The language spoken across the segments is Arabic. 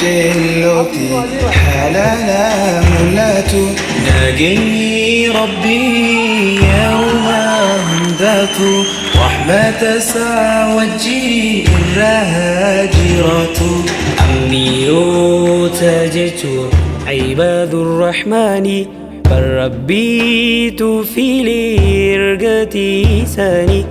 جلوتي حلالا ملاتو ناجني ربي يوم همداتو رحمة ساوجي الراجراتو أمبيوتا جتو عباد الرحمن بل ربيت في لرقتي ساني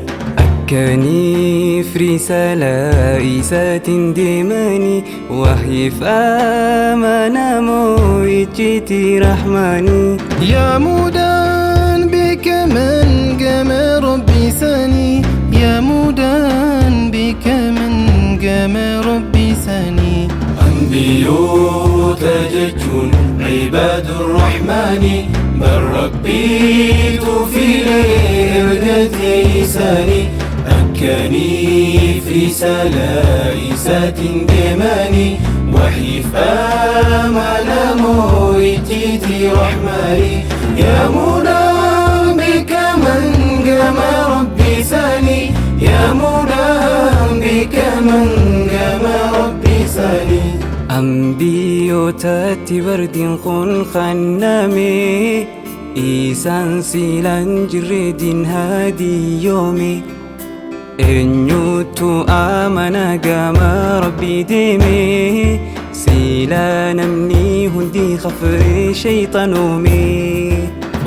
كاني في رسالة إيسات ديماني وحي فامنا مويتي رحماني يا مودان بك من قام ربي ساني يا مودان بك من قام ربي ساني أنبيوتا جتون عباد الرحمن بل ربيت في لرقتي ساني أكاني في سلائسات ديماني وحي فامل مويتي رحماني يا منى بك من قام ربي ساني يا منى بك من قام ربي ساني أنبيوتا تبرد قن خنامي إيسان سيلان جرد هادي يومي إنيوتو آمنا قام ربي ديمي سيلا نمني هندي خفر شيطانومي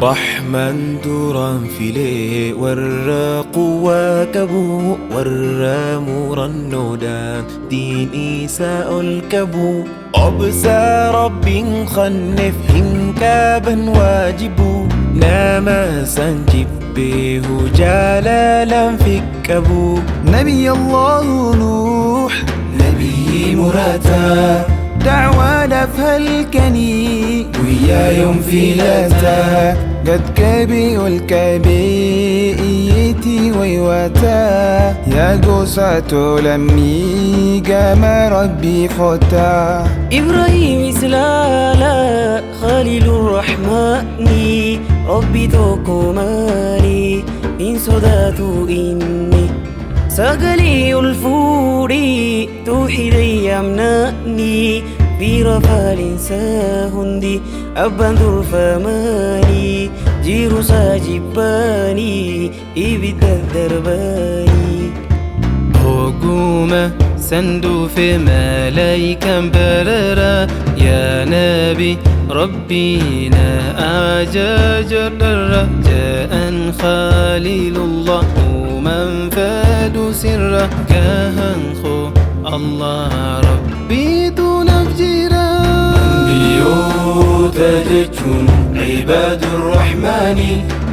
رحمن دوران فيلي ورا قوة كبو ورا موران نودان دين إيساء الكبو أبسا ربي خنف هنكابا واجبو ناما سنجب به جلالا فكبو نبي الله نوح نبي مراتا دعوة لفها الكني ويا يوم في لاتا قد كبي والكبي إيتي ويواتا يا قصة لمي قام ربي فتا إبراهيم سلالا خليل الرحمن ربي توكماني إن صداتو إني سقلي الفوري توحيدي يمناني في رفال ساهندي أبان درفماني جيرو ساجباني إبدا الدرباني هجومة سندو في ملايكا بررا يا نبي ربنا أجاجر جاء خليل الله ومن فاد سره كهنخو الله ربي تنفجرا أنبيوتا جتون عباد الرحمن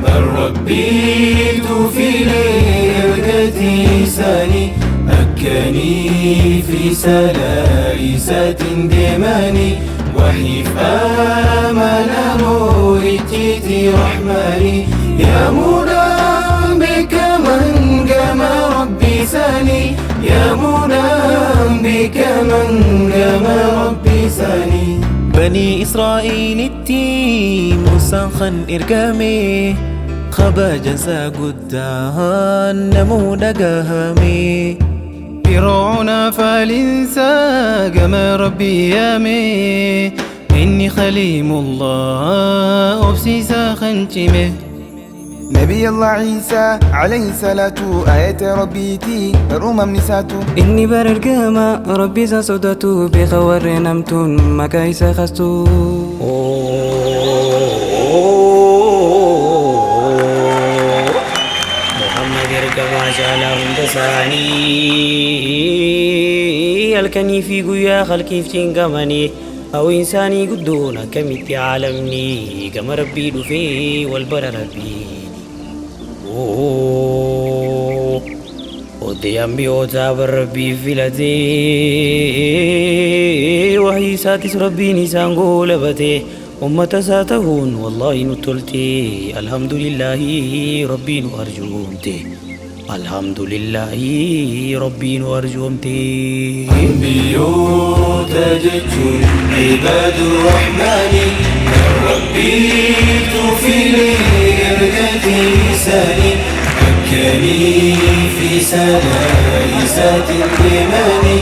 بل ربيت في لرقتي ساني أكاني في سلائسات ديماني وحي فامل مويتي رحماني يا منى بك من قام ربي ساني يا منى بك من قام ربي ساني بني إسرائيل التيم مسخن إرقامي خبا جنسا قدان نمو نقهامي فرعون فالإنسى قام ربي يامي إني خليم الله أبسيسا خنشمه نبي الله عيسى عليه الصلاة آيات ربيتي الأمم نساتو إني برقما ربي ساسوداتو بخور نمتون مكايسا خستو محمد رقما شالا هندساني الكني في قويا خلقي في تنقمني أو إنساني قدونا كميت عالمني كما ربي دفي والبر ربي ودي أنبيوتا بربي فلتي وحي ساتس ربي نسان قولبتي أمة ساتهون والله نتلتي الحمد لله ربي أرجومتي الحمد لله ربي أرجومتي أنبيوتا جتون عباد الرحمن ربيت في لرقتي ساني أكاني في سلائسات الإيمان